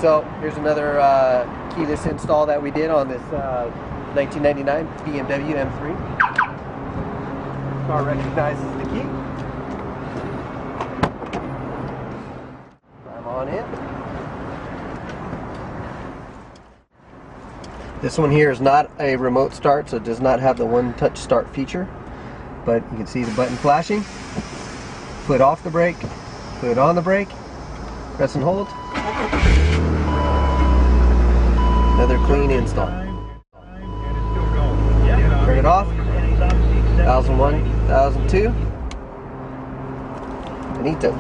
So here's another keyless install that we did on this 1999 BMW M3. Car recognizes the key. I'm on it. This one here is not a remote start, so it does not have the one-touch start feature. But you can see the button flashing. Put off the brake, put on the brake, press and hold. Another clean install. Turn it off. 1001, 1002. Finito.